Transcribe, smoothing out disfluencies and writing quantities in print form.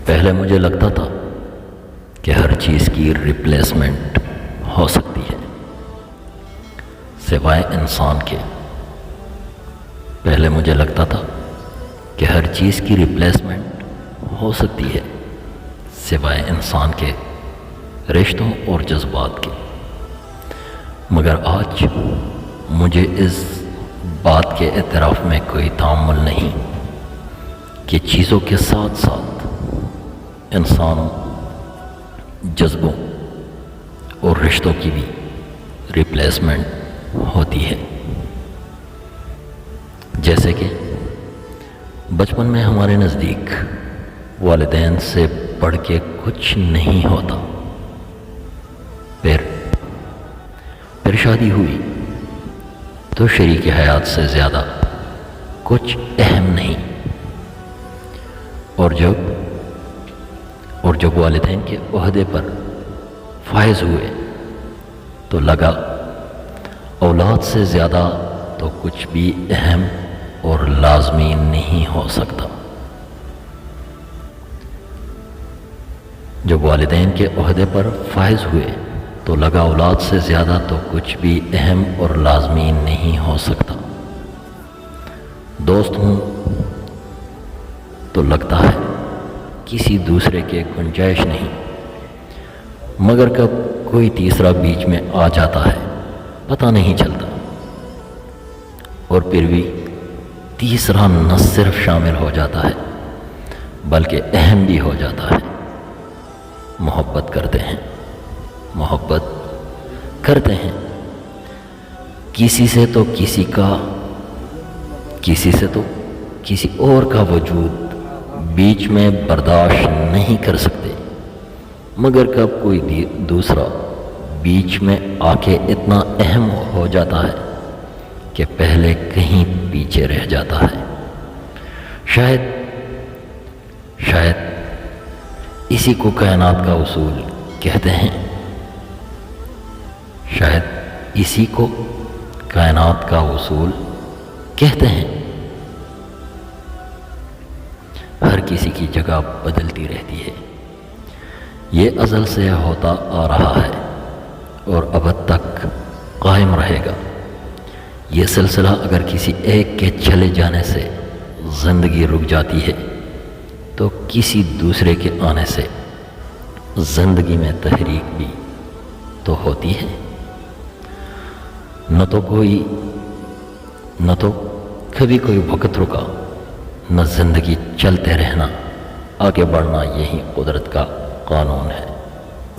پہلے مجھے لگتا تھا کہ ہر چیز کی ریپلیسمنٹ ہو سکتی ہے سوائے انسان کے۔ پہلے مجھے لگتا تھا کہ ہر چیز کی ریپلیسمنٹ ہو سکتی ہے سوائے انسان کے رشتوں اور جذبات کے، مگر آج مجھے اس بات کے اعتراف میں کوئی تعامل نہیں کہ چیزوں کے ساتھ ساتھ انسانوں، جذبوں اور رشتوں کی بھی ریپلیسمنٹ ہوتی ہے۔ جیسے کہ بچپن میں ہمارے نزدیک والدین سے بڑھ کے کچھ نہیں ہوتا، پھر شادی ہوئی تو شریک حیات سے زیادہ کچھ اہم نہیں، اور جب والدین کے عہدے پر فائز ہوئے تو لگا اولاد سے زیادہ تو کچھ بھی اہم اور لازمی نہیں ہو سکتا۔ جب والدین کے عہدے پر فائز ہوئے تو لگا اولاد سے زیادہ تو کچھ بھی اہم اور لازمی نہیں ہو سکتا۔ دوست ہوں تو لگتا ہے کسی دوسرے کے گنجائش نہیں، مگر کب کوئی تیسرا بیچ میں آ جاتا ہے پتہ نہیں چلتا، اور پھر بھی تیسرا نہ صرف شامل ہو جاتا ہے بلکہ اہم بھی ہو جاتا ہے۔ محبت کرتے ہیں کسی سے تو کسی اور کا وجود بیچ میں برداشت نہیں کر سکتے، مگر کب کوئی دوسرا بیچ میں آ کے اتنا اہم ہو جاتا ہے کہ پہلے کہیں پیچھے رہ جاتا ہے۔ شاید اسی کو کائنات کا اصول کہتے ہیں۔ شاید اسی کو کائنات کا اصول کہتے ہیں۔ ہر کسی کی جگہ بدلتی رہتی ہے، یہ ازل سے ہوتا آ رہا ہے اور ابد تک قائم رہے گا۔ یہ سلسلہ اگر کسی ایک کے چلے جانے سے زندگی رک جاتی ہے تو کسی دوسرے کے آنے سے زندگی میں تحریک بھی تو ہوتی ہے۔ نہ تو کبھی کوئی وقت رکا، نہ زندگی چلتے رہنا، آگے بڑھنا یہی قدرت کا قانون ہے۔